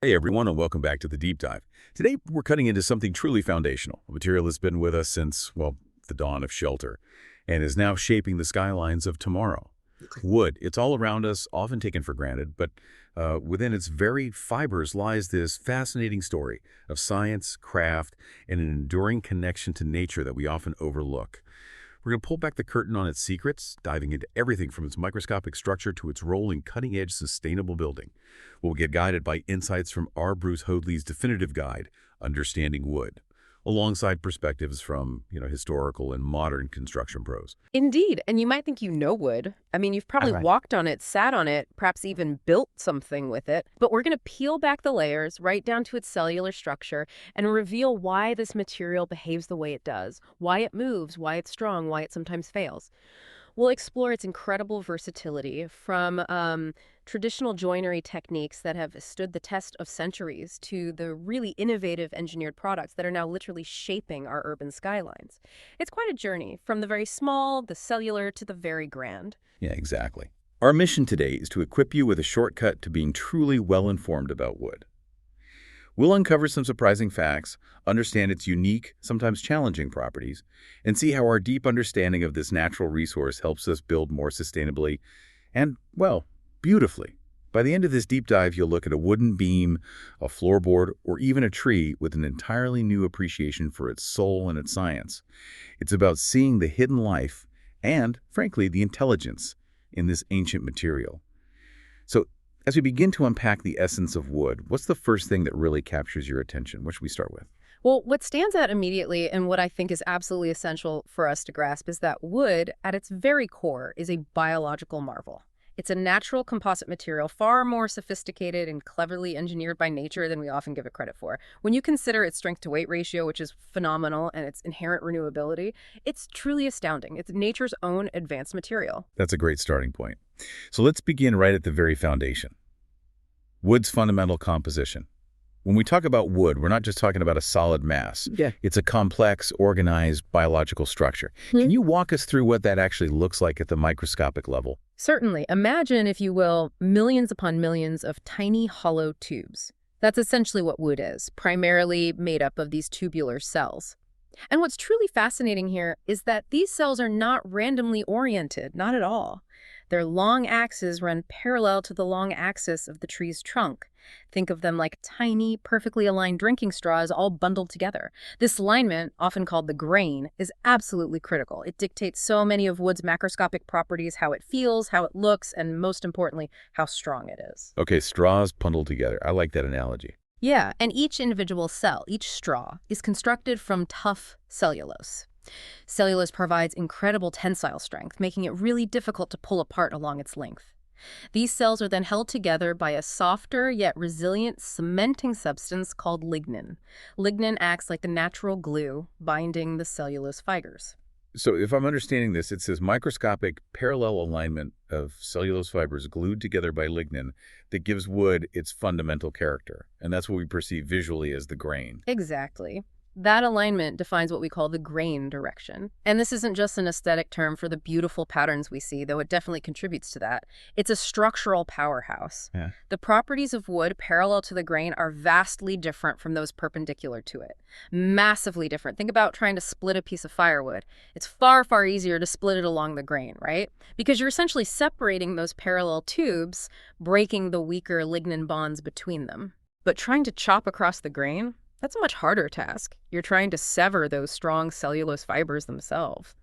Hey everyone, and welcome back to the Deep Dive. Today we're cutting into something truly foundational, a material that's been with us since, well, the dawn of shelter, and is now shaping the skylines of tomorrow. Wood, it's all around us, often taken for granted, but within its very fibers lies this fascinating story of science, craft, and an enduring connection to nature that we often overlook. We're going to pull back the curtain on its secrets, diving into everything from its microscopic structure to its role in cutting-edge sustainable building. We'll get guided by insights from our Bruce Hoadley's definitive guide, Understanding Wood, alongside perspectives from, historical and modern construction pros. Indeed, and you might think you know wood. I mean, you've All probably right. walked on it, sat on it, perhaps even built something with it. But we're going to peel back the layers right down to its cellular structure and reveal why this material behaves the way it does, why it moves, why it's strong, why it sometimes fails. We'll explore its incredible versatility from traditional joinery techniques that have stood the test of centuries to the really innovative engineered products that are now literally shaping our urban skylines. It's quite a journey from the very small, the cellular, to the very grand. Yeah, exactly. Our mission today is to equip you with a shortcut to being truly well-informed about wood. We'll uncover some surprising facts, understand its unique, sometimes challenging properties, and see how our deep understanding of this natural resource helps us build more sustainably and, well, beautifully. By the end of this deep dive, you'll look at a wooden beam, a floorboard, or even a tree with an entirely new appreciation for its soul and its science. It's about seeing the hidden life and, frankly, the intelligence in this ancient material. So, as we begin to unpack the essence of wood, what's the first thing that really captures your attention? What should we start with? Well, what stands out immediately and what I think is absolutely essential for us to grasp is that wood, at its very core, is a biological marvel. It's a natural composite material, far more sophisticated and cleverly engineered by nature than we often give it credit for. When you consider its strength-to-weight ratio, which is phenomenal, and its inherent renewability, it's truly astounding. It's nature's own advanced material. That's a great starting point. So let's begin right at the very foundation. Wood's fundamental composition. When we talk about wood, we're not just talking about a solid mass. Yeah. It's a complex, organized biological structure. Hmm? Can you walk us through what that actually looks like at the microscopic level? Certainly. Imagine, if you will, millions upon millions of tiny hollow tubes. That's essentially what wood is, primarily made up of these tubular cells. And what's truly fascinating here is that these cells are not randomly oriented, not at all. Their long axes run parallel to the long axis of the tree's trunk. Think of them like tiny, perfectly aligned drinking straws all bundled together. This alignment, often called the grain, is absolutely critical. It dictates so many of wood's macroscopic properties: how it feels, how it looks, and most importantly, how strong it is. Okay, straws bundled together. I like that analogy. Yeah, and each individual cell, each straw, is constructed from tough cellulose. Cellulose provides incredible tensile strength, making it really difficult to pull apart along its length. These cells are then held together by a softer yet resilient cementing substance called lignin. Lignin acts like the natural glue, binding the cellulose fibers. So if I'm understanding this, it says microscopic parallel alignment of cellulose fibers glued together by lignin that gives wood its fundamental character. And that's what we perceive visually as the grain. Exactly. That alignment defines what we call the grain direction. And this isn't just an aesthetic term for the beautiful patterns we see, though it definitely contributes to that. It's a structural powerhouse. Yeah. The properties of wood parallel to the grain are vastly different from those perpendicular to it. Massively different. Think about trying to split a piece of firewood. It's far, far easier to split it along the grain, right? Because you're essentially separating those parallel tubes, breaking the weaker lignin bonds between them. But trying to chop across the grain? That's a much harder task. You're trying to sever those strong cellulose fibers themselves.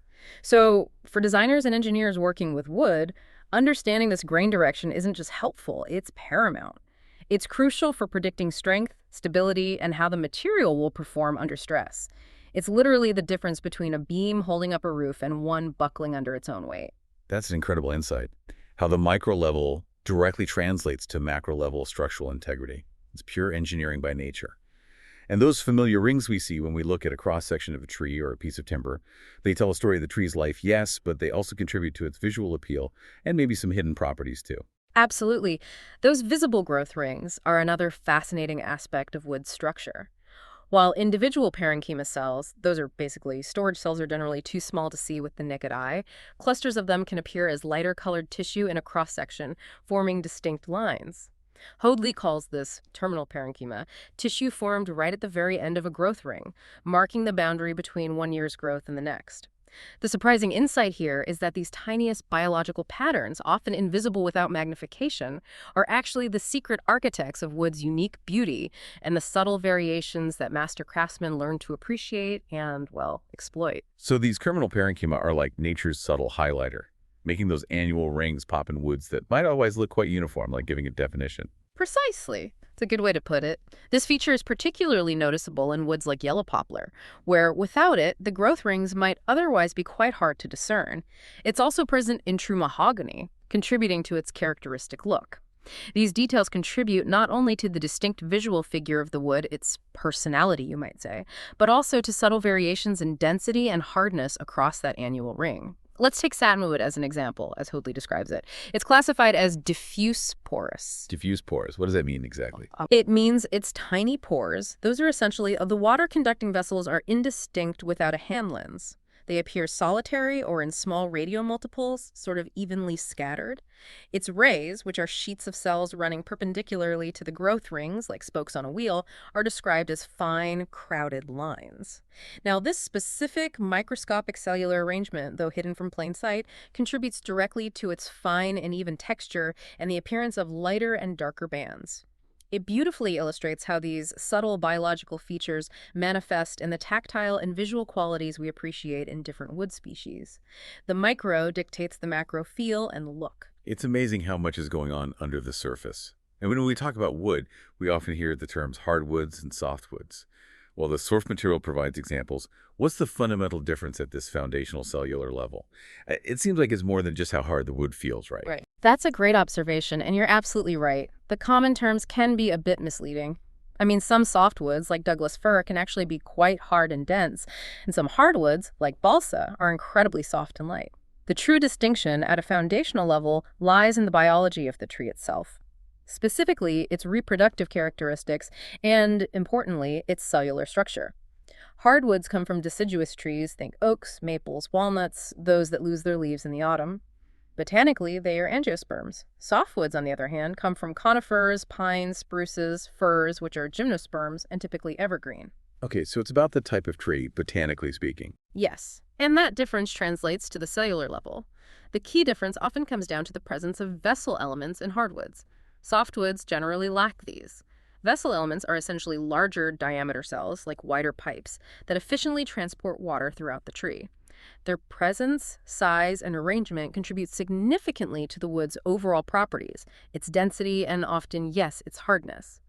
So, for designers and engineers working with wood, understanding this grain direction isn't just helpful, it's paramount. It's crucial for predicting strength, stability, and how the material will perform under stress. It's literally the difference between a beam holding up a roof and one buckling under its own weight. That's an incredible insight. How the micro level directly translates to macro level structural integrity. It's pure engineering by nature. And those familiar rings we see when we look at a cross-section of a tree or a piece of timber, they tell a story of the tree's life, yes, but they also contribute to its visual appeal and maybe some hidden properties too. Absolutely. Those visible growth rings are another fascinating aspect of wood's structure. While individual parenchyma cells, those are basically storage cells, are generally too small to see with the naked eye, clusters of them can appear as lighter colored tissue in a cross-section, forming distinct lines. Hoadley calls this terminal parenchyma tissue formed right at the very end of a growth ring, marking the boundary between one year's growth and the next. The surprising insight here is that these tiniest biological patterns, often invisible without magnification, are actually the secret architects of wood's unique beauty and the subtle variations that master craftsmen learn to appreciate and, well, exploit. So these terminal parenchyma are like nature's subtle highlighter, making those annual rings pop in woods that might otherwise look quite uniform, like giving it definition. Precisely. It's a good way to put it. This feature is particularly noticeable in woods like yellow poplar, where without it, the growth rings might otherwise be quite hard to discern. It's also present in true mahogany, contributing to its characteristic look. These details contribute not only to the distinct visual figure of the wood, its personality, you might say, but also to subtle variations in density and hardness across that annual ring. Let's take satinwood as an example, as Hoadley describes it. It's classified as diffuse porous. Diffuse pores. What does that mean exactly? It means its tiny pores. Those are essentially, the water-conducting vessels are indistinct without a hand lens. They appear solitary or in small radiomultiples, sort of evenly scattered. Its rays, which are sheets of cells running perpendicularly to the growth rings, like spokes on a wheel, are described as fine, crowded lines. Now, this specific microscopic cellular arrangement, though hidden from plain sight, contributes directly to its fine and even texture and the appearance of lighter and darker bands. It beautifully illustrates how these subtle biological features manifest in the tactile and visual qualities we appreciate in different wood species. The micro dictates the macro feel and look. It's amazing how much is going on under the surface. And when we talk about wood, we often hear the terms hardwoods and softwoods. While the source material provides examples, what's the fundamental difference at this foundational cellular level? It seems like it's more than just how hard the wood feels, right? Right. That's a great observation, and you're absolutely right. The common terms can be a bit misleading. I mean, some softwoods, like Douglas fir, can actually be quite hard and dense, and some hardwoods, like balsa, are incredibly soft and light. The true distinction at a foundational level lies in the biology of the tree itself. Specifically, its reproductive characteristics and, importantly, its cellular structure. Hardwoods come from deciduous trees, think oaks, maples, walnuts, those that lose their leaves in the autumn. Botanically, they are angiosperms. Softwoods, on the other hand, come from conifers, pines, spruces, firs, which are gymnosperms and typically evergreen. Okay, so it's about the type of tree, botanically speaking. Yes, and that difference translates to the cellular level. The key difference often comes down to the presence of vessel elements in hardwoods. Softwoods generally lack these. Vessel elements are essentially larger diameter cells, like wider pipes, that efficiently transport water throughout the tree. Their presence, size, and arrangement contribute significantly to the wood's overall properties, its density, and often, yes, its hardness.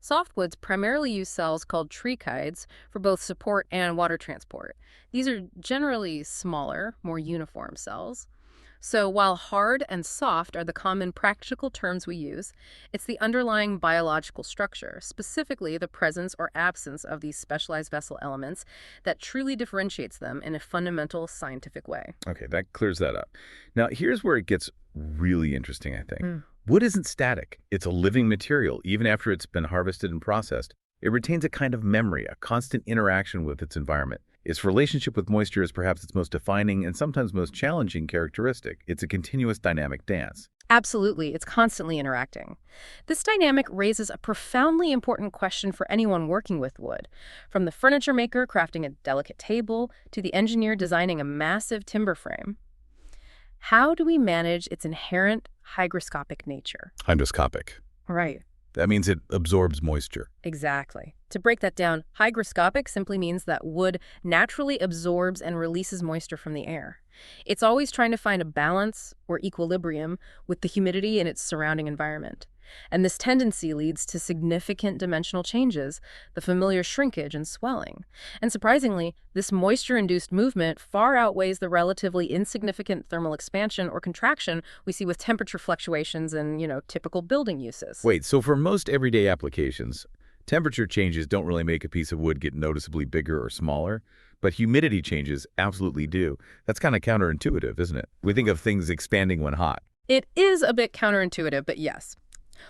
Softwoods primarily use cells called trichides for both support and water transport. These are generally smaller, more uniform cells. So while hard and soft are the common practical terms we use, it's the underlying biological structure, specifically the presence or absence of these specialized vessel elements, that truly differentiates them in a fundamental scientific way. Okay, that clears that up. Now, here's where it gets really interesting, I think. Wood isn't static. It's a living material. Even after it's been harvested and processed, it retains a kind of memory, a constant interaction with its environment. Its relationship with moisture is perhaps its most defining and sometimes most challenging characteristic. It's a continuous dynamic dance. Absolutely, it's constantly interacting. This dynamic raises a profoundly important question for anyone working with wood, from the furniture maker crafting a delicate table to the engineer designing a massive timber frame. How do we manage its inherent hygroscopic nature? Hygroscopic. Right. That means it absorbs moisture. Exactly. To break that down, hygroscopic simply means that wood naturally absorbs and releases moisture from the air. It's always trying to find a balance or equilibrium with the humidity in its surrounding environment. And this tendency leads to significant dimensional changes, the familiar shrinkage and swelling. And surprisingly, this moisture-induced movement far outweighs the relatively insignificant thermal expansion or contraction we see with temperature fluctuations and, typical building uses. Wait, so for most everyday applications, temperature changes don't really make a piece of wood get noticeably bigger or smaller, but humidity changes absolutely do. That's kind of counterintuitive, isn't it? We think of things expanding when hot. It is a bit counterintuitive, but yes.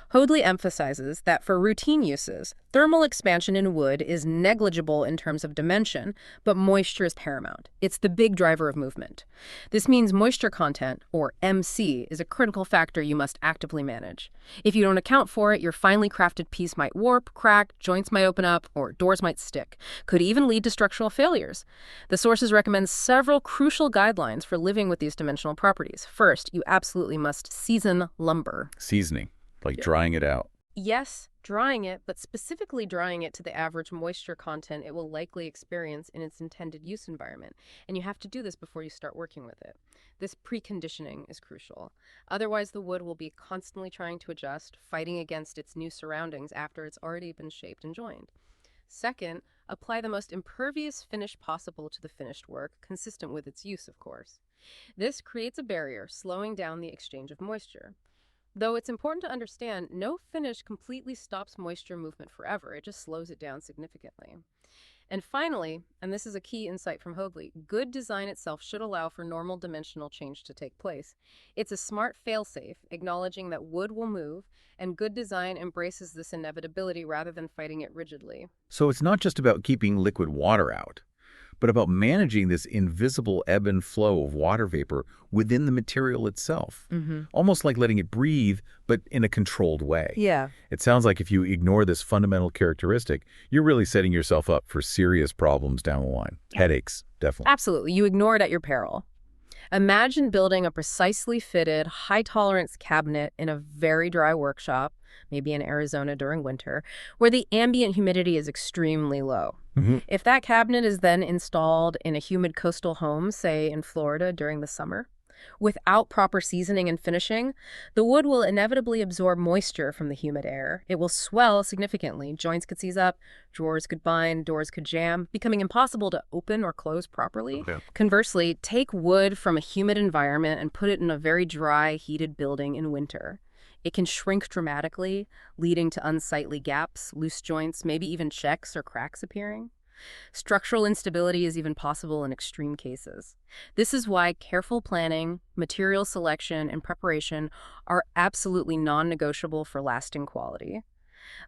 Hoadley emphasizes that for routine uses, thermal expansion in wood is negligible in terms of dimension, but moisture is paramount. It's the big driver of movement. This means moisture content, or MC, is a critical factor you must actively manage. If you don't account for it, your finely crafted piece might warp, crack, joints might open up, or doors might stick. Could even lead to structural failures. The sources recommend several crucial guidelines for living with these dimensional properties. First, you absolutely must season lumber. Seasoning, like drying it out. Yes, drying it, but specifically drying it to the average moisture content it will likely experience in its intended use environment. And you have to do this before you start working with it. This preconditioning is crucial. Otherwise, the wood will be constantly trying to adjust, fighting against its new surroundings after it's already been shaped and joined. Second, apply the most impervious finish possible to the finished work, consistent with its use, of course. This creates a barrier, slowing down the exchange of moisture. Though it's important to understand, no finish completely stops moisture movement forever. It just slows it down significantly. And finally, and this is a key insight from Hoadley, good design itself should allow for normal dimensional change to take place. It's a smart failsafe, acknowledging that wood will move, and good design embraces this inevitability rather than fighting it rigidly. So it's not just about keeping liquid water out, but about managing this invisible ebb and flow of water vapor within the material itself. Almost like letting it breathe, but in a controlled way. Yeah. It sounds like if you ignore this fundamental characteristic, you're really setting yourself up for serious problems down the line. Headaches, definitely. Absolutely. You ignore it at your peril. Imagine building a precisely fitted, high-tolerance cabinet in a very dry workshop, maybe in Arizona during winter, where the ambient humidity is extremely low. If that cabinet is then installed in a humid coastal home, say in Florida during the summer, without proper seasoning and finishing, the wood will inevitably absorb moisture from the humid air. It will swell significantly. Joints could seize up, drawers could bind, doors could jam, becoming impossible to open or close properly. Conversely, take wood from a humid environment and put it in a very dry, heated building in winter. It can shrink dramatically, leading to unsightly gaps, loose joints, maybe even checks or cracks appearing. Structural instability is even possible in extreme cases. This is why careful planning, material selection, and preparation are absolutely non-negotiable for lasting quality.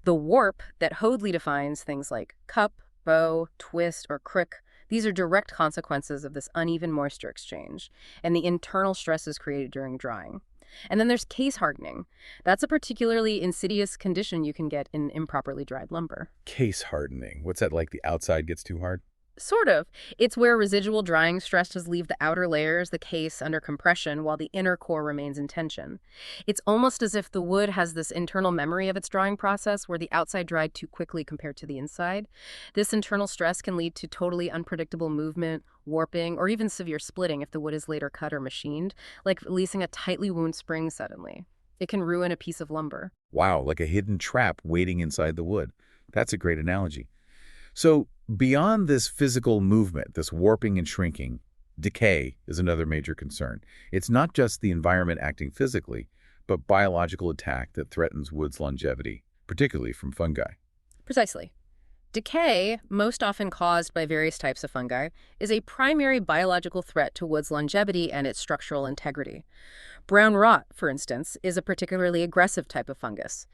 The warp that Hoadley defines, things like cup, bow, twist, or crook, these are direct consequences of this uneven moisture exchange and the internal stresses created during drying. And then there's case hardening. That's a particularly insidious condition you can get in improperly dried lumber. Case hardening. What's that, like the outside gets too hard? Sort of. It's where residual drying stresses leave the outer layers, the case, under compression while the inner core remains in tension. It's almost as if the wood has this internal memory of its drying process where the outside dried too quickly compared to the inside. This internal stress can lead to totally unpredictable movement, warping, or even severe splitting if the wood is later cut or machined, like releasing a tightly wound spring suddenly. It can ruin a piece of lumber. Wow, like a hidden trap waiting inside the wood. That's a great analogy. So beyond this physical movement, this warping and shrinking, decay is another major concern. It's not just the environment acting physically, but biological attack that threatens wood's longevity, particularly from fungi. Precisely. Decay, most often caused by various types of fungi, is a primary biological threat to wood's longevity and its structural integrity. Brown rot, for instance, is a particularly aggressive type of fungus.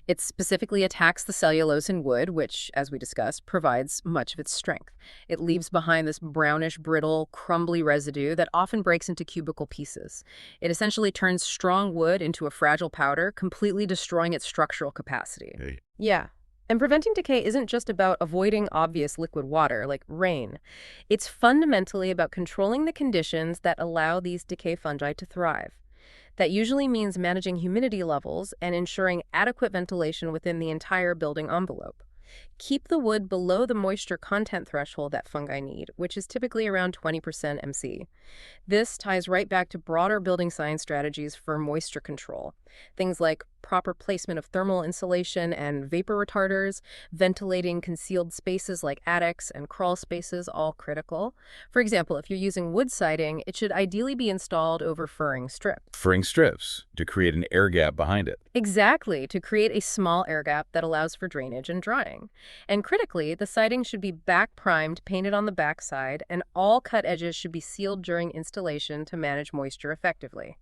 It specifically attacks the cellulose in wood, which, as we discussed, provides much of its strength. It leaves behind this brownish, brittle, crumbly residue that often breaks into cubical pieces. It essentially turns strong wood into a fragile powder, completely destroying its structural capacity. Yeah. And preventing decay isn't just about avoiding obvious liquid water, like rain. It's fundamentally about controlling the conditions that allow these decay fungi to thrive. That usually means managing humidity levels and ensuring adequate ventilation within the entire building envelope. Keep the wood below the moisture content threshold that fungi need, which is typically around 20% MC. This ties right back to broader building science strategies for moisture control. Things like proper placement of thermal insulation and vapor retarders, ventilating concealed spaces like attics and crawl spaces, all critical. For example, if you're using wood siding, it should ideally be installed over furring strips. Furring strips to create an air gap behind it. Exactly, to create a small air gap that allows for drainage and drying. And critically, the siding should be back primed, painted on the back side, and all cut edges should be sealed during installation to manage moisture effectively.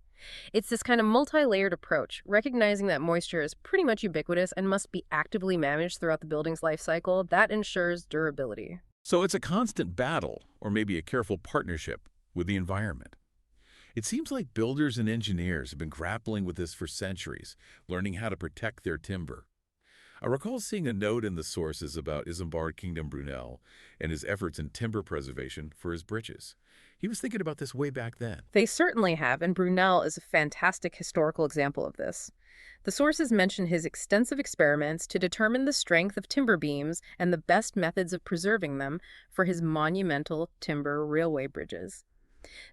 It's this kind of multi-layered approach, recognizing that moisture is pretty much ubiquitous and must be actively managed throughout the building's life cycle that ensures durability. So it's a constant battle, or maybe a careful partnership, with the environment. It seems like builders and engineers have been grappling with this for centuries, learning how to protect their timber. I recall seeing a note in the sources about Isambard Kingdom Brunel and his efforts in timber preservation for his bridges. He was thinking about this way back then. They certainly have, and Brunel is a fantastic historical example of this. The sources mention his extensive experiments to determine the strength of timber beams and the best methods of preserving them for his monumental timber railway bridges.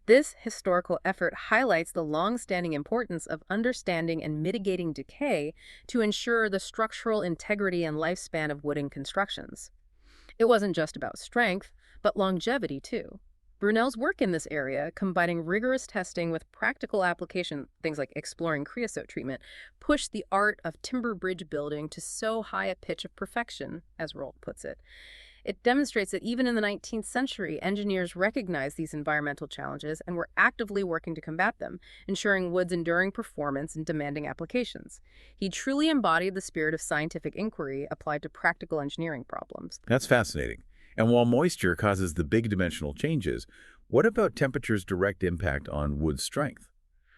This historical effort highlights the long-standing importance of understanding and mitigating decay to ensure the structural integrity and lifespan of wooden constructions. It wasn't just about strength, but longevity too. Brunel's work in this area, combining rigorous testing with practical application, things like exploring creosote treatment, pushed the art of timber bridge building to so high a pitch of perfection, as Rolt puts it. It demonstrates that even in the 19th century, engineers recognized these environmental challenges and were actively working to combat them, ensuring wood's enduring performance in demanding applications. He truly embodied the spirit of scientific inquiry applied to practical engineering problems. That's fascinating. And while moisture causes the big dimensional changes, what about temperature's direct impact on wood's strength?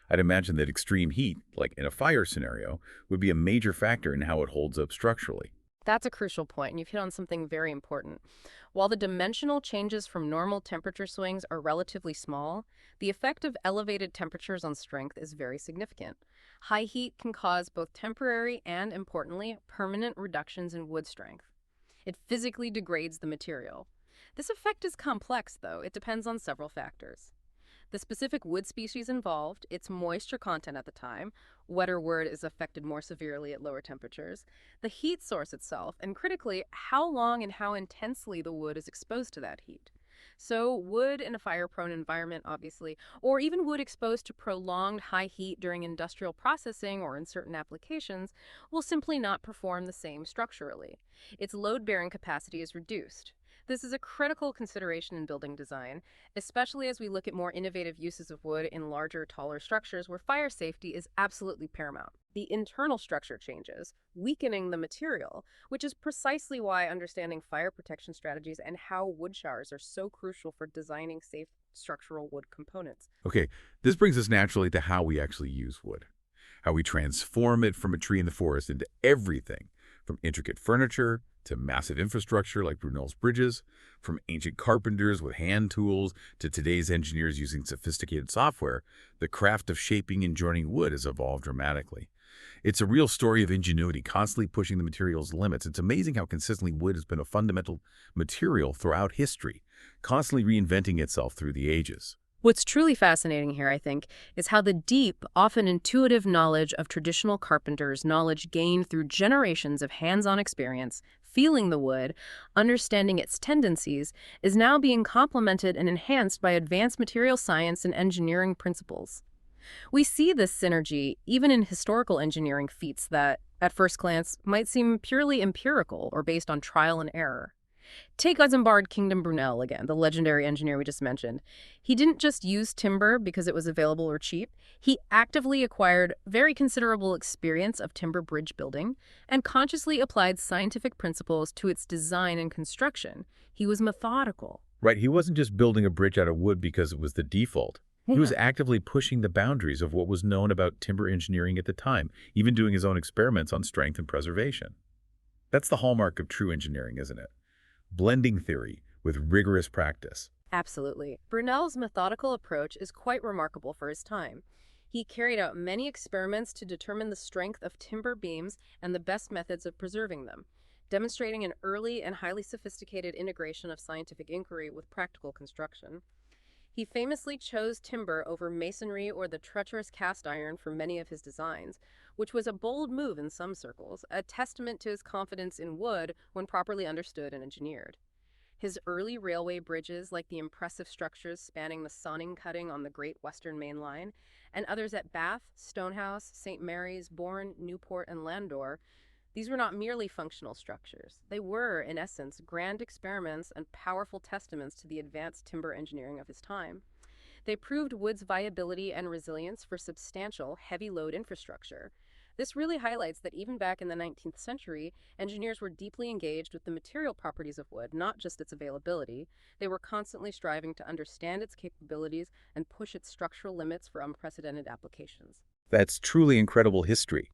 I'd imagine that extreme heat, like in a fire scenario, would be a major factor in how it holds up structurally. That's a crucial point, and you've hit on something very important. While the dimensional changes from normal temperature swings are relatively small, the effect of elevated temperatures on strength is very significant. High heat can cause both temporary and, importantly, permanent reductions in wood strength. It physically degrades the material. This effect is complex, though. It depends on several factors: the specific wood species involved, its moisture content at the time — wetter wood is affected more severely at lower temperatures — the heat source itself, and critically, how long and how intensely the wood is exposed to that heat. So wood in a fire-prone environment, obviously, or even wood exposed to prolonged high heat during industrial processing or in certain applications, will simply not perform the same structurally. Its load-bearing capacity is reduced. This is a critical consideration in building design, especially as we look at more innovative uses of wood in larger, taller structures where fire safety is absolutely paramount. The internal structure changes, weakening the material, which is precisely why understanding fire protection strategies and how wood showers are so crucial for designing safe structural wood components. Okay, this brings us naturally to how we actually use wood, how we transform it from a tree in the forest into everything, from intricate furniture to massive infrastructure like Brunel's bridges, from ancient carpenters with hand tools to today's engineers using sophisticated software. The craft of shaping and joining wood has evolved dramatically. It's a real story of ingenuity, constantly pushing the material's limits. It's amazing how consistently wood has been a fundamental material throughout history, constantly reinventing itself through the ages. What's truly fascinating here, I think, is how the deep, often intuitive knowledge of traditional carpenters, knowledge gained through generations of hands-on experience, feeling the wood, understanding its tendencies, is now being complemented and enhanced by advanced material science and engineering principles. We see this synergy even in historical engineering feats that, at first glance, might seem purely empirical or based on trial and error. Take Isambard Kingdom Brunel again, the legendary engineer we just mentioned. He didn't just use timber because it was available or cheap. He actively acquired very considerable experience of timber bridge building and consciously applied scientific principles to its design and construction. He was methodical. Right, he wasn't just building a bridge out of wood because it was the default. He was actively pushing the boundaries of what was known about timber engineering at the time, even doing his own experiments on strength and preservation. That's the hallmark of true engineering, isn't it? Blending theory with rigorous practice. Absolutely. Brunel's methodical approach is quite remarkable for his time. He carried out many experiments to determine the strength of timber beams and the best methods of preserving them, demonstrating an early and highly sophisticated integration of scientific inquiry with practical construction. He famously chose timber over masonry or the treacherous cast iron for many of his designs, which was a bold move in some circles, a testament to his confidence in wood when properly understood and engineered. His early railway bridges, like the impressive structures spanning the Sonning Cutting on the Great Western Main Line, and others at Bath, Stonehouse, St. Mary's, Bourne, Newport, and Landor, these were not merely functional structures. They were, in essence, grand experiments and powerful testaments to the advanced timber engineering of his time. They proved wood's viability and resilience for substantial, heavy-load infrastructure. This really highlights that even back in the 19th century, engineers were deeply engaged with the material properties of wood, not just its availability. They were constantly striving to understand its capabilities and push its structural limits for unprecedented applications. That's truly incredible history.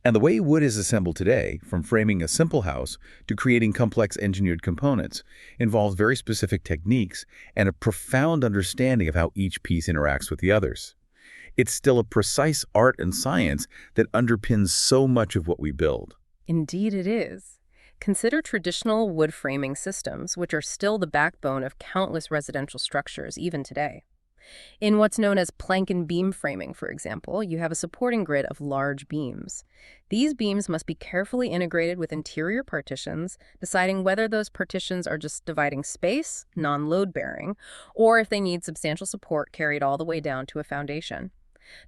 And the way wood is assembled today, from framing a simple house to creating complex engineered components, involves very specific techniques and a profound understanding of how each piece interacts with the others. It's still a precise art and science that underpins so much of what we build. Indeed it is. Consider traditional wood framing systems, which are still the backbone of countless residential structures even today. In what's known as plank and beam framing, for example, you have a supporting grid of large beams. These beams must be carefully integrated with interior partitions, deciding whether those partitions are just dividing space, non-load-bearing, or if they need substantial support carried all the way down to a foundation.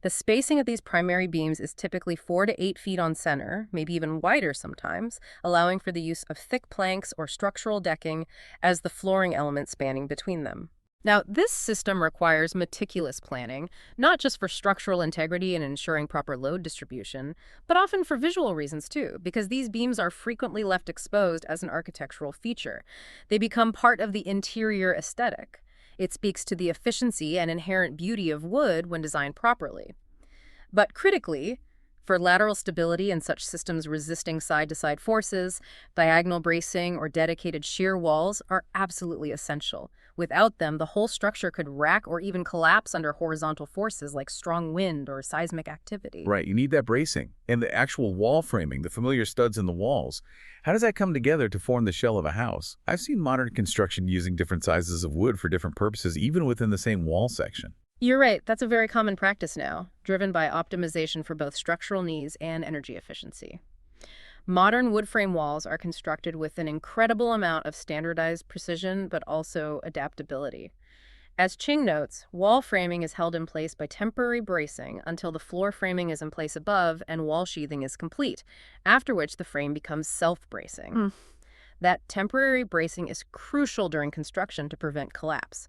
The spacing of these primary beams is typically 4 to 8 feet on center, maybe even wider sometimes, allowing for the use of thick planks or structural decking as the flooring element spanning between them. Now, this system requires meticulous planning, not just for structural integrity and ensuring proper load distribution, but often for visual reasons too, because these beams are frequently left exposed as an architectural feature. They become part of the interior aesthetic. It speaks to the efficiency and inherent beauty of wood when designed properly. But critically, for lateral stability and such systems resisting side-to-side forces, diagonal bracing or dedicated shear walls are absolutely essential. Without them, the whole structure could rack or even collapse under horizontal forces like strong wind or seismic activity. Right, you need that bracing. And the actual wall framing, the familiar studs in the walls, how does that come together to form the shell of a house? I've seen modern construction using different sizes of wood for different purposes, even within the same wall section. You're right, that's a very common practice now, driven by optimization for both structural needs and energy efficiency. Modern wood frame walls are constructed with an incredible amount of standardized precision, but also adaptability. As Ching notes, wall framing is held in place by temporary bracing until the floor framing is in place above and wall sheathing is complete, after which the frame becomes self-bracing. That temporary bracing is crucial during construction to prevent collapse.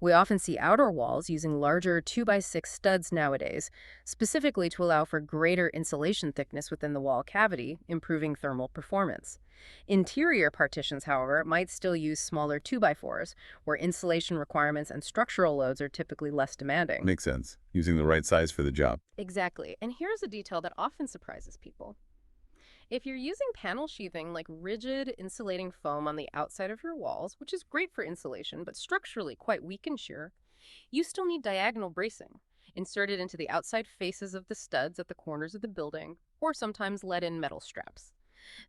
We often see outer walls using larger 2x6 studs nowadays, specifically to allow for greater insulation thickness within the wall cavity, improving thermal performance. Interior partitions, however, might still use smaller 2x4s, where insulation requirements and structural loads are typically less demanding. Makes sense, using the right size for the job. Exactly. And here's a detail that often surprises people. If you're using panel sheathing like rigid insulating foam on the outside of your walls, which is great for insulation but structurally quite weak and sheer, you still need diagonal bracing, inserted into the outside faces of the studs at the corners of the building, or sometimes let-in metal straps.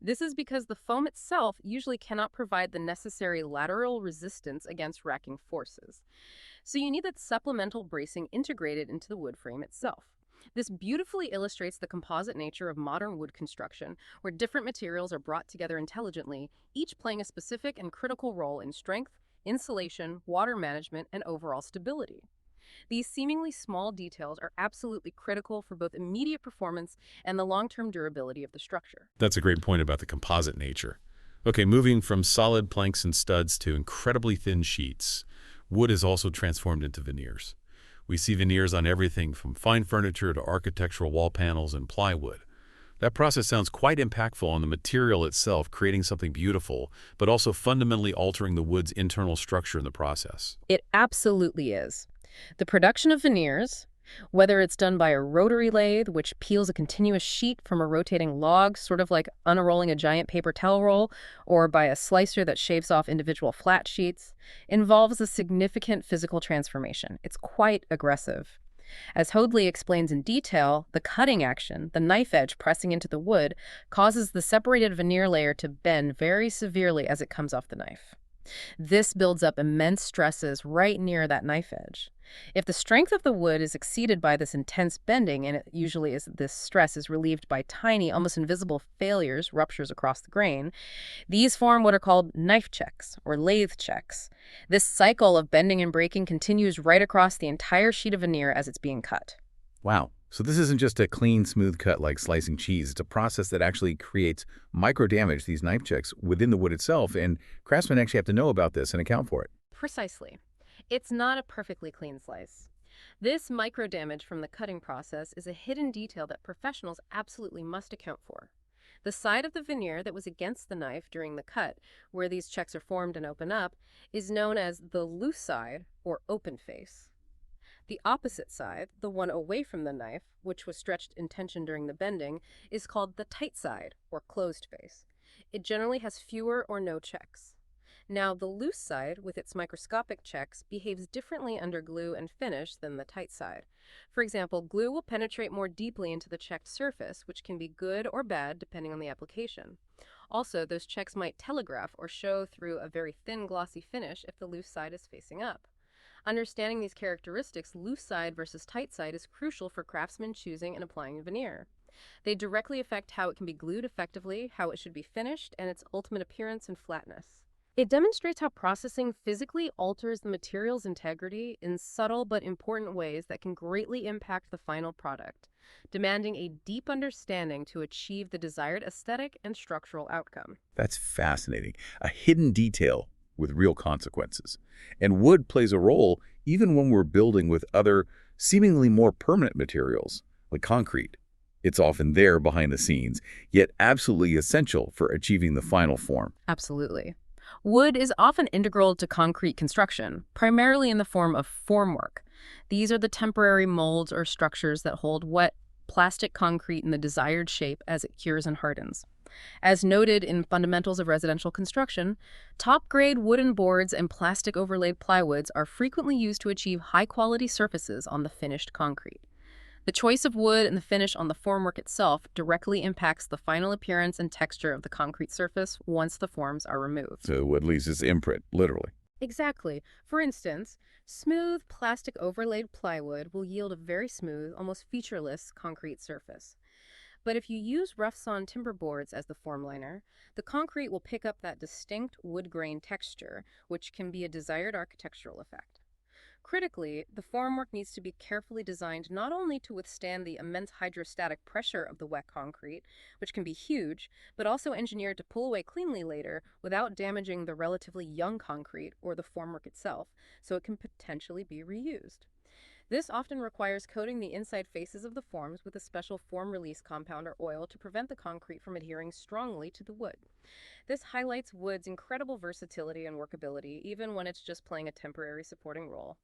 This is because the foam itself usually cannot provide the necessary lateral resistance against racking forces. So you need that supplemental bracing integrated into the wood frame itself. This beautifully illustrates the composite nature of modern wood construction, where different materials are brought together intelligently, each playing a specific and critical role in strength, insulation, water management, and overall stability. These seemingly small details are absolutely critical for both immediate performance and the long-term durability of the structure. That's a great point about the composite nature. Okay, moving from solid planks and studs to incredibly thin sheets, wood is also transformed into veneers. We see veneers on everything from fine furniture to architectural wall panels and plywood. That process sounds quite impactful on the material itself, creating something beautiful, but also fundamentally altering the wood's internal structure in the process. It absolutely is. The production of veneers, whether it's done by a rotary lathe, which peels a continuous sheet from a rotating log, sort of like unrolling a giant paper towel roll, or by a slicer that shaves off individual flat sheets, involves a significant physical transformation. It's quite aggressive. As Hoadley explains in detail, the cutting action, the knife edge pressing into the wood, causes the separated veneer layer to bend very severely as it comes off the knife. This builds up immense stresses right near that knife edge. If the strength of the wood is exceeded by this intense bending, and it usually is, this stress is relieved by tiny, almost invisible failures, ruptures across the grain, these form what are called knife checks or lathe checks. This cycle of bending and breaking continues right across the entire sheet of veneer as it's being cut. Wow. So this isn't just a clean, smooth cut like slicing cheese. It's a process that actually creates micro damage, these knife checks, within the wood itself, and craftsmen actually have to know about this and account for it. Precisely. It's not a perfectly clean slice. This micro damage from the cutting process is a hidden detail that professionals absolutely must account for. The side of the veneer that was against the knife during the cut, where these checks are formed and open up, is known as the loose side or open face. The opposite side, the one away from the knife, which was stretched in tension during the bending, is called the tight side or closed face. It generally has fewer or no checks. Now, the loose side, with its microscopic checks, behaves differently under glue and finish than the tight side. For example, glue will penetrate more deeply into the checked surface, which can be good or bad depending on the application. Also, those checks might telegraph or show through a very thin, glossy finish if the loose side is facing up. Understanding these characteristics, loose side versus tight side, is crucial for craftsmen choosing and applying a veneer. They directly affect how it can be glued effectively, how it should be finished, and its ultimate appearance and flatness. It demonstrates how processing physically alters the material's integrity in subtle but important ways that can greatly impact the final product, demanding a deep understanding to achieve the desired aesthetic and structural outcome. That's fascinating. A hidden detail with real consequences. And wood plays a role even when we're building with other, seemingly more permanent materials, like concrete. It's often there behind the scenes, yet absolutely essential for achieving the final form. Absolutely. Wood is often integral to concrete construction, primarily in the form of formwork. These are the temporary molds or structures that hold wet, plastic concrete in the desired shape as it cures and hardens. As noted in Fundamentals of Residential Construction, top-grade wooden boards and plastic overlaid plywoods are frequently used to achieve high-quality surfaces on the finished concrete. The choice of wood and the finish on the formwork itself directly impacts the final appearance and texture of the concrete surface once the forms are removed. So wood leaves its imprint, literally. Exactly. For instance, smooth plastic overlaid plywood will yield a very smooth, almost featureless concrete surface. But if you use rough-sawn timber boards as the form liner, the concrete will pick up that distinct wood grain texture, which can be a desired architectural effect. Critically, the formwork needs to be carefully designed not only to withstand the immense hydrostatic pressure of the wet concrete, which can be huge, but also engineered to pull away cleanly later without damaging the relatively young concrete or the formwork itself, so it can potentially be reused. This often requires coating the inside faces of the forms with a special form release compound or oil to prevent the concrete from adhering strongly to the wood. This highlights wood's incredible versatility and workability, even when it's just playing a temporary supporting role.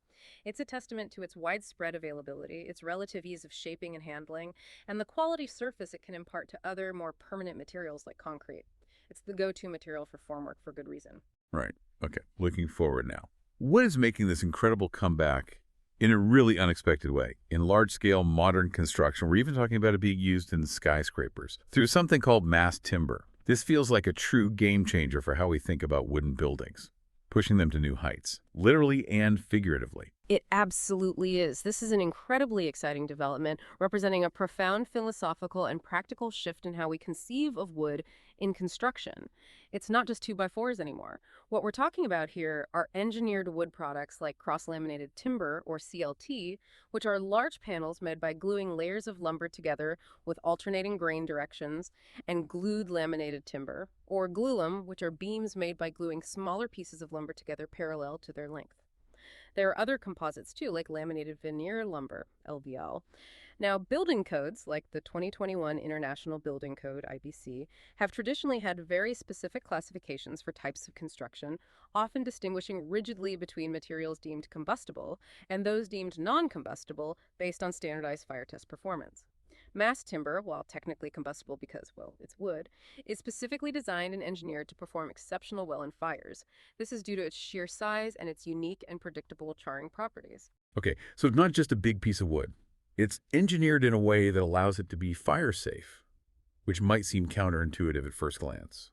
It's a testament to its widespread availability, its relative ease of shaping and handling, and the quality surface it can impart to other, more permanent materials like concrete. It's the go-to material for formwork for good reason. Right. Okay. Looking forward now. What is making this incredible comeback in a really unexpected way in large-scale modern construction? We're even talking about it being used in skyscrapers through something called mass timber. This feels like a true game changer for how we think about wooden buildings, pushing them to new heights, literally and figuratively. It absolutely is. This is an incredibly exciting development, representing a profound philosophical and practical shift in how we conceive of wood in construction. It's not just 2x4s anymore. What we're talking about here are engineered wood products like cross-laminated timber, or CLT, which are large panels made by gluing layers of lumber together with alternating grain directions, and glued laminated timber, or glulam, which are beams made by gluing smaller pieces of lumber together parallel to their length. There are other composites too, like laminated veneer lumber, LVL. Now, building codes, like the 2021 International Building Code, IBC, have traditionally had very specific classifications for types of construction, often distinguishing rigidly between materials deemed combustible and those deemed non-combustible based on standardized fire test performance. Mass timber, while technically combustible because, well, it's wood, is specifically designed and engineered to perform exceptional well in fires. This is due to its sheer size and its unique and predictable charring properties. Okay, so it's not just a big piece of wood. It's engineered in a way that allows it to be fire safe, which might seem counterintuitive at first glance.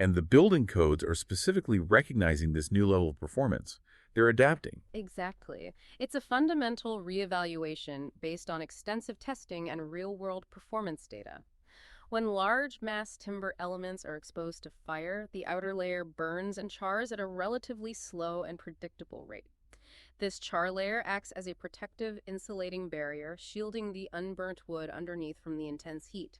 And the building codes are specifically recognizing this new level of performance. They're adapting. Exactly. It's a fundamental reevaluation based on extensive testing and real-world performance data. When large mass timber elements are exposed to fire, the outer layer burns and chars at a relatively slow and predictable rate. This char layer acts as a protective insulating barrier, shielding the unburnt wood underneath from the intense heat.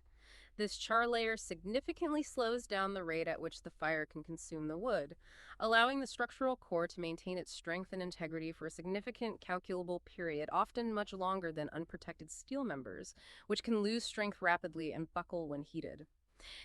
This char layer significantly slows down the rate at which the fire can consume the wood, allowing the structural core to maintain its strength and integrity for a significant calculable period, often much longer than unprotected steel members, which can lose strength rapidly and buckle when heated.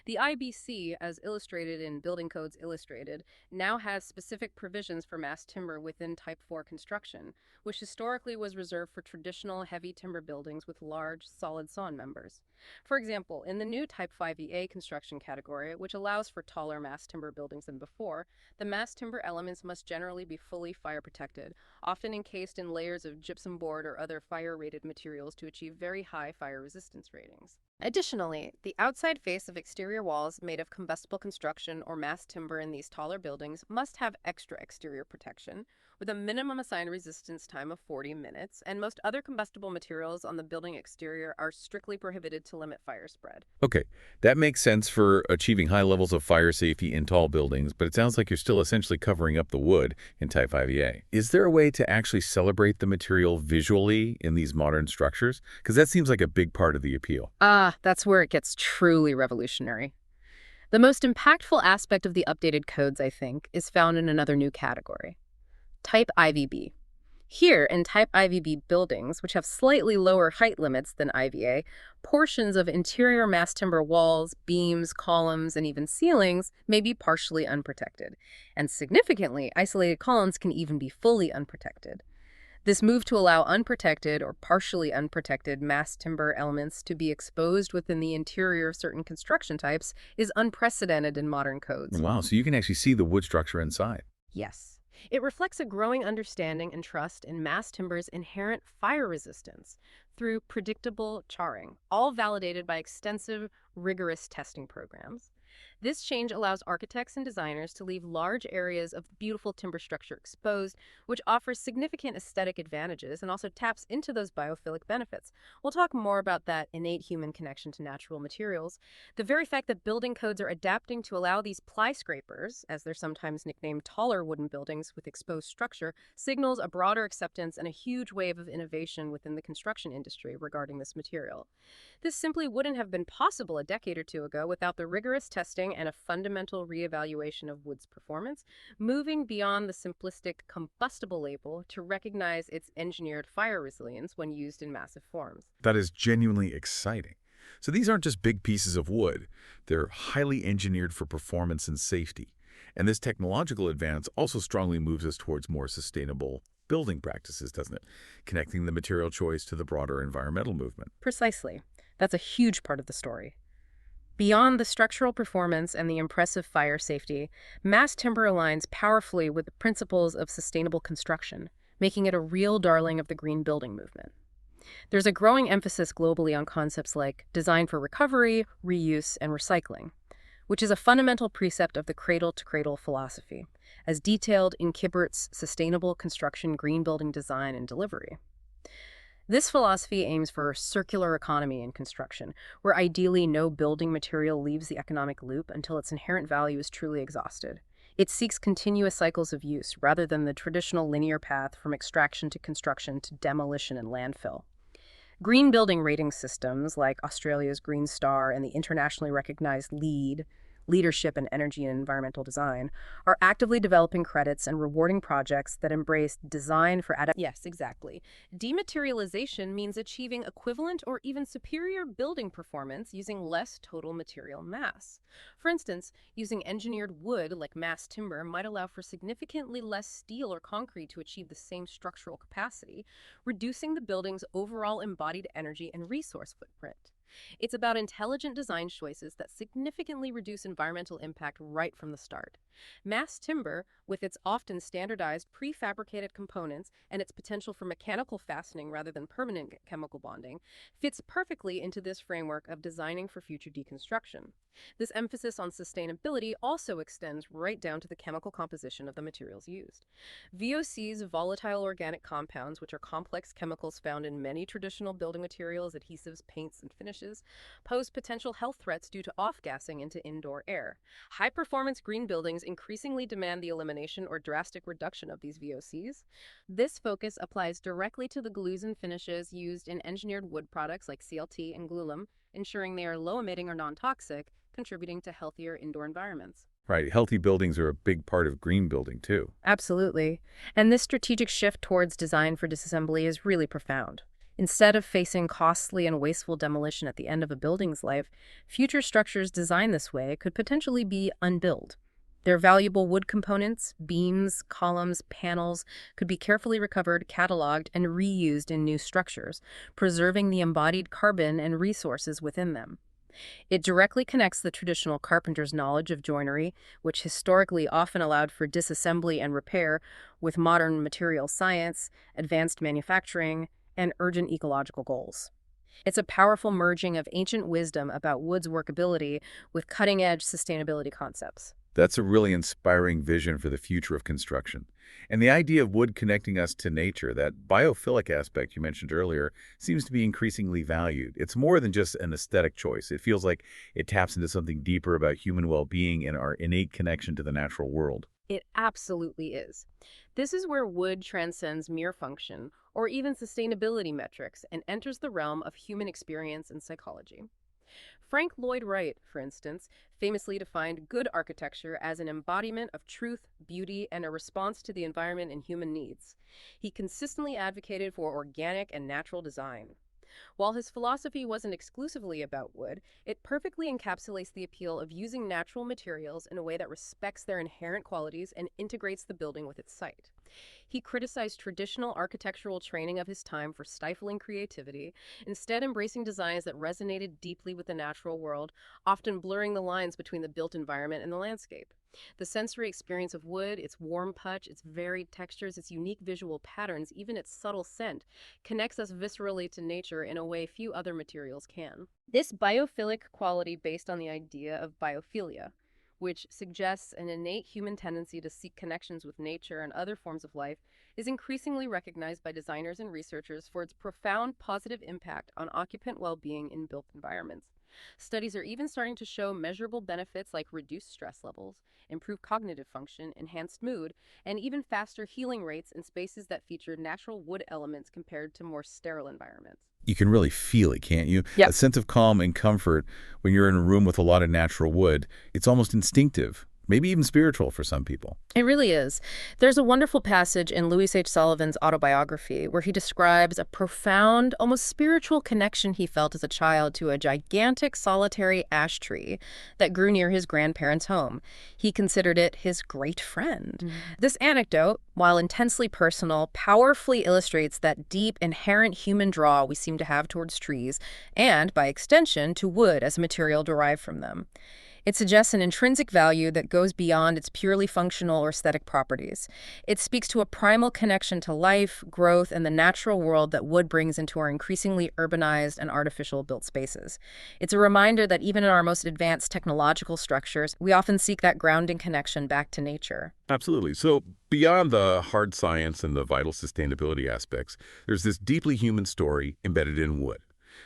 The IBC, as illustrated in Building Codes Illustrated, now has specific provisions for mass timber within Type 4 construction, which historically was reserved for traditional heavy timber buildings with large, solid sawn members. For example, in the new Type 5EA construction category, which allows for taller mass timber buildings than before, the mass timber elements must generally be fully fire protected, often encased in layers of gypsum board or other fire-rated materials to achieve very high fire resistance ratings. Additionally, the outside face of exterior walls made of combustible construction or mass timber in these taller buildings must have extra exterior protection, with a minimum assigned resistance time of 40 minutes, and most other combustible materials on the building exterior are strictly prohibited to limit fire spread. Okay, that makes sense for achieving high levels of fire safety in tall buildings, but it sounds like you're still essentially covering up the wood in Type 5EA. Is there a way to actually celebrate the material visually in these modern structures? Because that seems like a big part of the appeal. That's where it gets truly revolutionary. The most impactful aspect of the updated codes, I think, is found in another new category: Type IVB. Here, in Type IVB buildings, which have slightly lower height limits than IVA, portions of interior mass timber walls, beams, columns, and even ceilings may be partially unprotected. And significantly, isolated columns can even be fully unprotected. This move to allow unprotected or partially unprotected mass timber elements to be exposed within the interior of certain construction types is unprecedented in modern codes. Wow, so you can actually see the wood structure inside. Yes. It reflects a growing understanding and trust in mass timber's inherent fire resistance through predictable charring, all validated by extensive, rigorous testing programs. This change allows architects and designers to leave large areas of beautiful timber structure exposed, which offers significant aesthetic advantages and also taps into those biophilic benefits. We'll talk more about that innate human connection to natural materials. The very fact that building codes are adapting to allow these ply scrapers, as they're sometimes nicknamed taller wooden buildings with exposed structure, signals a broader acceptance and a huge wave of innovation within the construction industry regarding this material. This simply wouldn't have been possible a decade or two ago without the rigorous testing and a fundamental reevaluation of wood's performance, moving beyond the simplistic combustible label to recognize its engineered fire resilience when used in massive forms. That is genuinely exciting. So these aren't just big pieces of wood. They're highly engineered for performance and safety. And this technological advance also strongly moves us towards more sustainable building practices, doesn't it? Connecting the material choice to the broader environmental movement. Precisely. That's a huge part of the story. Beyond the structural performance and the impressive fire safety, mass timber aligns powerfully with the principles of sustainable construction, making it a real darling of the green building movement. There's a growing emphasis globally on concepts like design for recovery, reuse, and recycling, which is a fundamental precept of the cradle-to-cradle philosophy, as detailed in Kibbert's Sustainable Construction Green Building Design and Delivery. This philosophy aims for a circular economy in construction, where ideally no building material leaves the economic loop until its inherent value is truly exhausted. It seeks continuous cycles of use rather than the traditional linear path from extraction to construction to demolition and landfill. Green building rating systems like Australia's Green Star and the internationally recognized LEED, Leadership in Energy and Environmental Design, are actively developing credits and rewarding projects that embrace design for adaptation. Yes, exactly. Dematerialization means achieving equivalent or even superior building performance using less total material mass. For instance, using engineered wood like mass timber might allow for significantly less steel or concrete to achieve the same structural capacity, reducing the building's overall embodied energy and resource footprint. It's about intelligent design choices that significantly reduce environmental impact right from the start. Mass timber, with its often standardized prefabricated components and its potential for mechanical fastening rather than permanent chemical bonding, fits perfectly into this framework of designing for future deconstruction. This emphasis on sustainability also extends right down to the chemical composition of the materials used. VOCs, volatile organic compounds, which are complex chemicals found in many traditional building materials, adhesives, paints, and finishes, pose potential health threats due to off-gassing into indoor air. High-performance green buildings increasingly demand the elimination or drastic reduction of these VOCs. This focus applies directly to the glues and finishes used in engineered wood products like CLT and glulam, ensuring they are low-emitting or non-toxic, contributing to healthier indoor environments. Right, healthy buildings are a big part of green building, too. Absolutely. And this strategic shift towards design for disassembly is really profound. Instead of facing costly and wasteful demolition at the end of a building's life, future structures designed this way could potentially be unbuilt. Their valuable wood components, beams, columns, panels, could be carefully recovered, cataloged, and reused in new structures, preserving the embodied carbon and resources within them. It directly connects the traditional carpenter's knowledge of joinery, which historically often allowed for disassembly and repair, with modern material science, advanced manufacturing, and urgent ecological goals. It's a powerful merging of ancient wisdom about wood's workability with cutting-edge sustainability concepts. That's a really inspiring vision for the future of construction. And the idea of wood connecting us to nature, that biophilic aspect you mentioned earlier, seems to be increasingly valued. It's more than just an aesthetic choice. It feels like it taps into something deeper about human well-being and our innate connection to the natural world. It absolutely is. This is where wood transcends mere function or even sustainability metrics and enters the realm of human experience and psychology. Frank Lloyd Wright, for instance, famously defined good architecture as an embodiment of truth, beauty, and a response to the environment and human needs. He consistently advocated for organic and natural design. While his philosophy wasn't exclusively about wood, it perfectly encapsulates the appeal of using natural materials in a way that respects their inherent qualities and integrates the building with its site. He criticized traditional architectural training of his time for stifling creativity, instead embracing designs that resonated deeply with the natural world, often blurring the lines between the built environment and the landscape. The sensory experience of wood, its warm touch, its varied textures, its unique visual patterns, even its subtle scent, connects us viscerally to nature in a way few other materials can. This biophilic quality based on the idea of biophilia, which suggests an innate human tendency to seek connections with nature and other forms of life, is increasingly recognized by designers and researchers for its profound positive impact on occupant well-being in built environments. Studies are even starting to show measurable benefits like reduced stress levels, improved cognitive function, enhanced mood, and even faster healing rates in spaces that feature natural wood elements compared to more sterile environments. You can really feel it, can't you? Yep. A sense of calm and comfort when you're in a room with a lot of natural wood. It's almost instinctive, maybe even spiritual for some people. It really is. There's a wonderful passage in Louis H. Sullivan's autobiography where he describes a profound, almost spiritual connection he felt as a child to a gigantic solitary ash tree that grew near his grandparents' home. He considered it his great friend. This anecdote, while intensely personal, powerfully illustrates that deep, inherent human draw we seem to have towards trees and, by extension, to wood as a material derived from them. It suggests an intrinsic value that goes beyond its purely functional or aesthetic properties. It speaks to a primal connection to life, growth, and the natural world that wood brings into our increasingly urbanized and artificial built spaces. It's a reminder that even in our most advanced technological structures, we often seek that grounding connection back to nature. Absolutely. So beyond the hard science and the vital sustainability aspects, there's this deeply human story embedded in wood.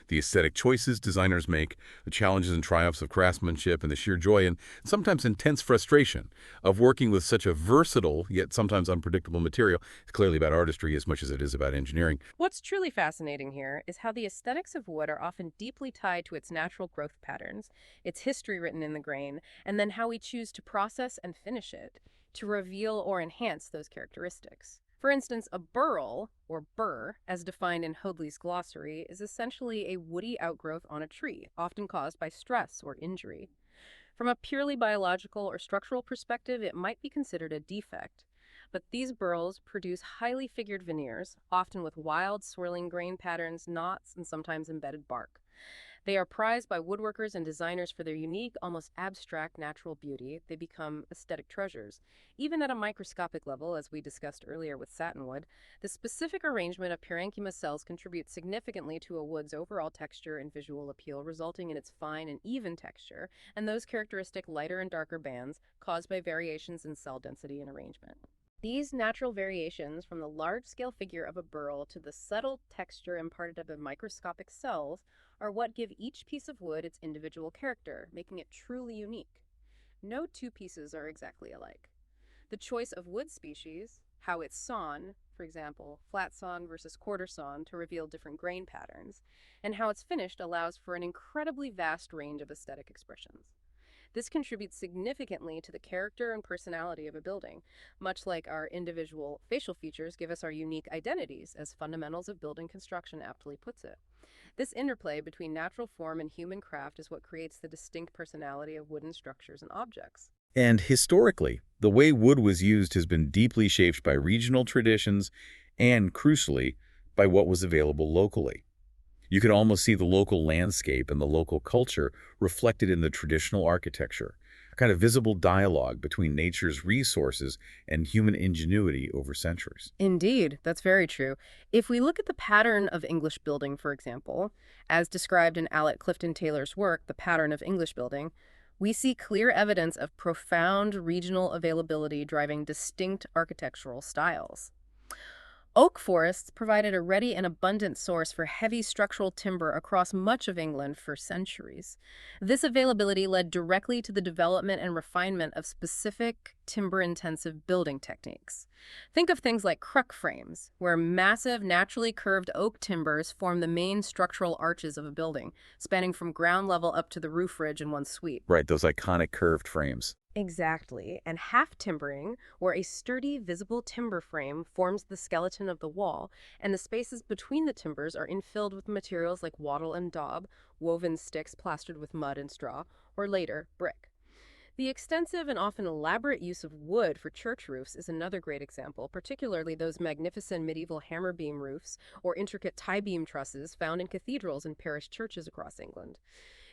The aesthetic choices designers make, the challenges and triumphs of craftsmanship, and the sheer joy and sometimes intense frustration of working with such a versatile yet sometimes unpredictable material. It's clearly about artistry as much as it is about engineering. What's truly fascinating here is how the aesthetics of wood are often deeply tied to its natural growth patterns, its history written in the grain, and then how we choose to process and finish it to reveal or enhance those characteristics. For instance, a burl, or burr, as defined in Hoadley's glossary, is essentially a woody outgrowth on a tree, often caused by stress or injury. From a purely biological or structural perspective, it might be considered a defect. But these burls produce highly figured veneers, often with wild, swirling grain patterns, knots, and sometimes embedded bark. They are prized by woodworkers and designers for their unique, almost abstract natural beauty. They become aesthetic treasures. Even at a microscopic level, as we discussed earlier with satinwood, the specific arrangement of parenchyma cells contributes significantly to a wood's overall texture and visual appeal, resulting in its fine and even texture, and those characteristic lighter and darker bands caused by variations in cell density and arrangement. These natural variations, from the large-scale figure of a burl to the subtle texture imparted by microscopic cells, are what give each piece of wood its individual character, making it truly unique. No two pieces are exactly alike. The choice of wood species, how it's sawn, for example, flat sawn versus quarter sawn to reveal different grain patterns, and how it's finished allows for an incredibly vast range of aesthetic expressions. This contributes significantly to the character and personality of a building, much like our individual facial features give us our unique identities, as Fundamentals of Building Construction aptly puts it. This interplay between natural form and human craft is what creates the distinct personality of wooden structures and objects. And historically, the way wood was used has been deeply shaped by regional traditions and, crucially, by what was available locally. You can almost see the local landscape and the local culture reflected in the traditional architecture, a kind of visible dialogue between nature's resources and human ingenuity over centuries. Indeed, that's very true. If we look at the pattern of English building, for example, as described in Alec Clifton Taylor's work, The Pattern of English Building, we see clear evidence of profound regional availability driving distinct architectural styles. Oak forests provided a ready and abundant source for heavy structural timber across much of England for centuries. This availability led directly to the development and refinement of specific timber-intensive building techniques. Think of things like cruck frames, where massive, naturally curved oak timbers form the main structural arches of a building, spanning from ground level up to the roof ridge in one sweep. Right, those iconic curved frames. Exactly, and half timbering, where a sturdy, visible timber frame forms the skeleton of the wall, and the spaces between the timbers are infilled with materials like wattle and daub, woven sticks plastered with mud and straw, or later, brick. The extensive and often elaborate use of wood for church roofs is another great example, particularly those magnificent medieval hammer beam roofs or intricate tie-beam trusses found in cathedrals and parish churches across England.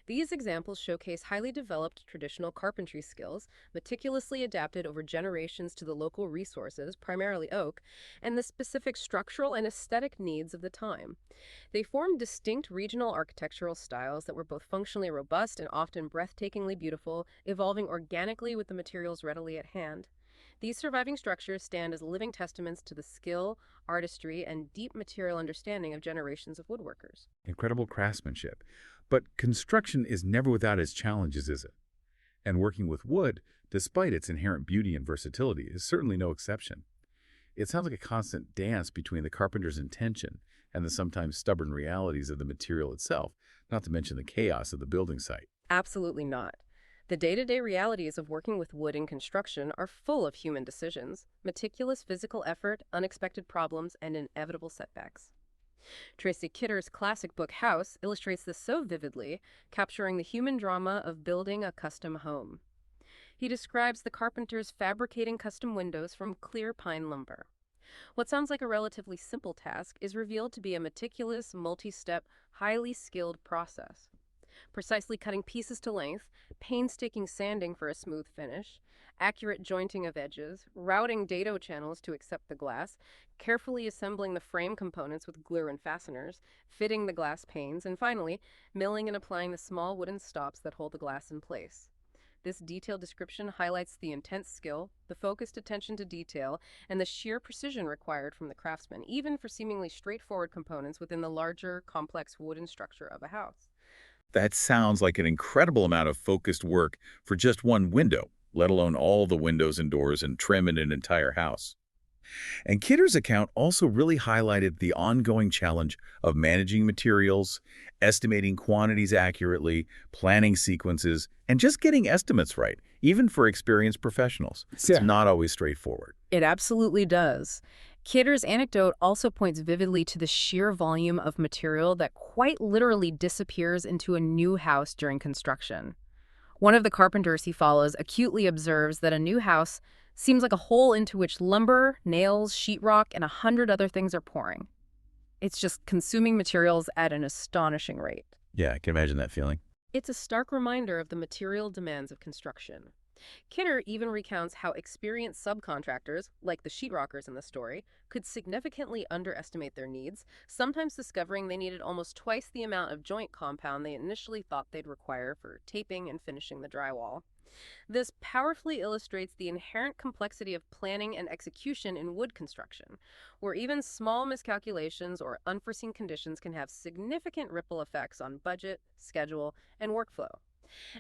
These examples showcase highly developed traditional carpentry skills, meticulously adapted over generations to the local resources, primarily oak, and the specific structural and aesthetic needs of the time. They formed distinct regional architectural styles that were both functionally robust and often breathtakingly beautiful, evolving organically with the materials readily at hand. These surviving structures stand as living testaments to the skill, artistry, and deep material understanding of generations of woodworkers. Incredible craftsmanship. But construction is never without its challenges, is it? And working with wood, despite its inherent beauty and versatility, is certainly no exception. It sounds like a constant dance between the carpenter's intention and the sometimes stubborn realities of the material itself, not to mention the chaos of the building site. Absolutely not. The day-to-day realities of working with wood in construction are full of human decisions, meticulous physical effort, unexpected problems, and inevitable setbacks. Tracy Kidder's classic book House illustrates this so vividly, capturing the human drama of building a custom home. He describes the carpenters fabricating custom windows from clear pine lumber. What sounds like a relatively simple task is revealed to be a meticulous, multi-step, highly skilled process. Precisely cutting pieces to length, painstaking sanding for a smooth finish, accurate jointing of edges, routing dado channels to accept the glass, carefully assembling the frame components with glue and fasteners, fitting the glass panes, and finally, milling and applying the small wooden stops that hold the glass in place. This detailed description highlights the intense skill, the focused attention to detail, and the sheer precision required from the craftsman, even for seemingly straightforward components within the larger, complex wooden structure of a house. That sounds like an incredible amount of focused work for just one window, let alone all the windows and doors and trim in an entire house. And Kidder's account also really highlighted the ongoing challenge of managing materials, estimating quantities accurately, planning sequences, and just getting estimates right, even for experienced professionals. It's not always straightforward. It absolutely does. Kidder's anecdote also points vividly to the sheer volume of material that quite literally disappears into a new house during construction. One of the carpenters he follows acutely observes that a new house seems like a hole into which lumber, nails, sheetrock, and 100 other things are pouring. It's just consuming materials at an astonishing rate. Yeah, I can imagine that feeling. It's a stark reminder of the material demands of construction. Kidder even recounts how experienced subcontractors, like the sheetrockers in the story, could significantly underestimate their needs, sometimes discovering they needed almost twice the amount of joint compound they initially thought they'd require for taping and finishing the drywall. This powerfully illustrates the inherent complexity of planning and execution in wood construction, where even small miscalculations or unforeseen conditions can have significant ripple effects on budget, schedule, and workflow.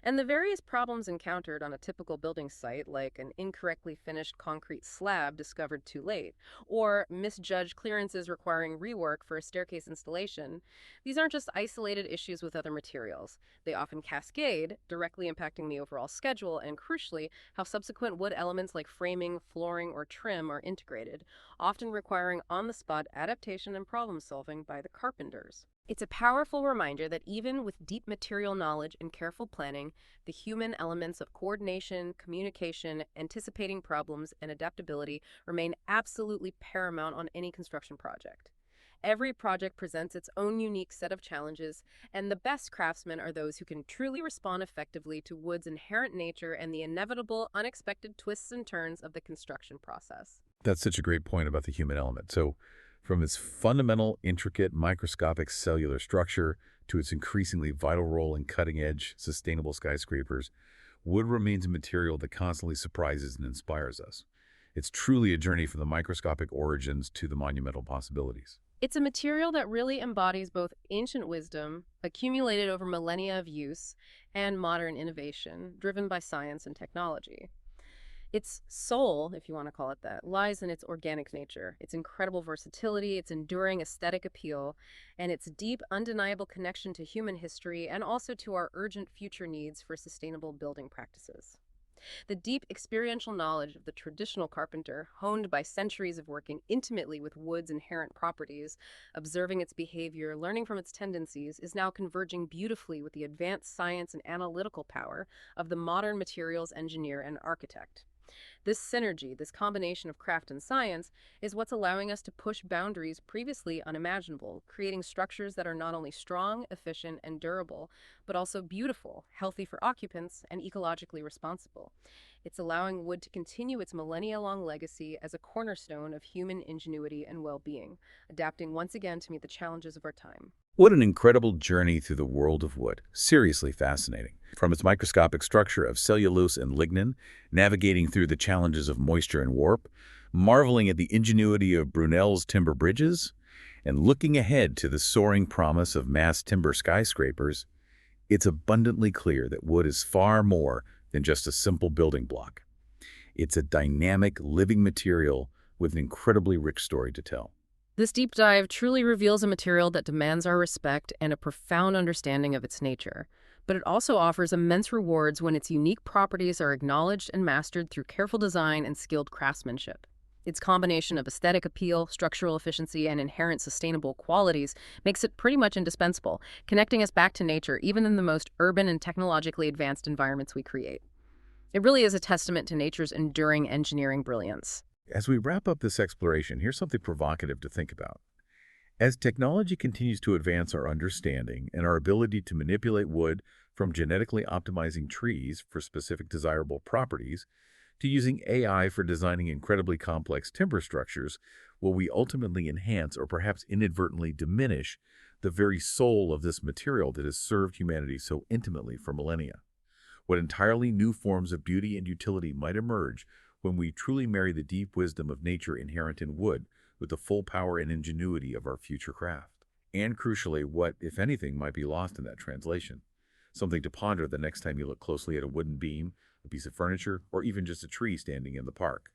And the various problems encountered on a typical building site, like an incorrectly finished concrete slab discovered too late, or misjudged clearances requiring rework for a staircase installation, these aren't just isolated issues with other materials. They often cascade, directly impacting the overall schedule and, crucially, how subsequent wood elements like framing, flooring, or trim are integrated, often requiring on-the-spot adaptation and problem-solving by the carpenters. It's a powerful reminder that even with deep material knowledge and careful planning, the human elements of coordination, communication, anticipating problems, and adaptability remain absolutely paramount on any construction project. Every project presents its own unique set of challenges, and the best craftsmen are those who can truly respond effectively to wood's inherent nature and the inevitable, unexpected twists and turns of the construction process. That's such a great point about the human element. So, from its fundamental, intricate, microscopic cellular structure to its increasingly vital role in cutting-edge, sustainable skyscrapers, wood remains a material that constantly surprises and inspires us. It's truly a journey from the microscopic origins to the monumental possibilities. It's a material that really embodies both ancient wisdom, accumulated over millennia of use, and modern innovation, driven by science and technology. Its soul, if you want to call it that, lies in its organic nature, its incredible versatility, its enduring aesthetic appeal, and its deep, undeniable connection to human history and also to our urgent future needs for sustainable building practices. The deep experiential knowledge of the traditional carpenter, honed by centuries of working intimately with wood's inherent properties, observing its behavior, learning from its tendencies, is now converging beautifully with the advanced science and analytical power of the modern materials engineer and architect. This synergy, this combination of craft and science, is what's allowing us to push boundaries previously unimaginable, creating structures that are not only strong, efficient, and durable, but also beautiful, healthy for occupants, and ecologically responsible. It's allowing wood to continue its millennia-long legacy as a cornerstone of human ingenuity and well-being, adapting once again to meet the challenges of our time. What an incredible journey through the world of wood. Seriously fascinating. From its microscopic structure of cellulose and lignin, navigating through the challenges of moisture and warp, marveling at the ingenuity of Brunel's timber bridges, and looking ahead to the soaring promise of mass timber skyscrapers, it's abundantly clear that wood is far more than just a simple building block. It's a dynamic, living material with an incredibly rich story to tell. This deep dive truly reveals a material that demands our respect and a profound understanding of its nature. But it also offers immense rewards when its unique properties are acknowledged and mastered through careful design and skilled craftsmanship. Its combination of aesthetic appeal, structural efficiency, and inherent sustainable qualities makes it pretty much indispensable, connecting us back to nature even in the most urban and technologically advanced environments we create. It really is a testament to nature's enduring engineering brilliance. As we wrap up this exploration, here's something provocative to think about. As technology continues to advance our understanding and our ability to manipulate wood, from genetically optimizing trees for specific desirable properties to using AI for designing incredibly complex timber structures, will we ultimately enhance or perhaps inadvertently diminish the very soul of this material that has served humanity so intimately for millennia? What entirely new forms of beauty and utility might emerge when we truly marry the deep wisdom of nature inherent in wood with the full power and ingenuity of our future craft? And crucially, what, if anything, might be lost in that translation? Something to ponder the next time you look closely at a wooden beam, a piece of furniture, or even just a tree standing in the park.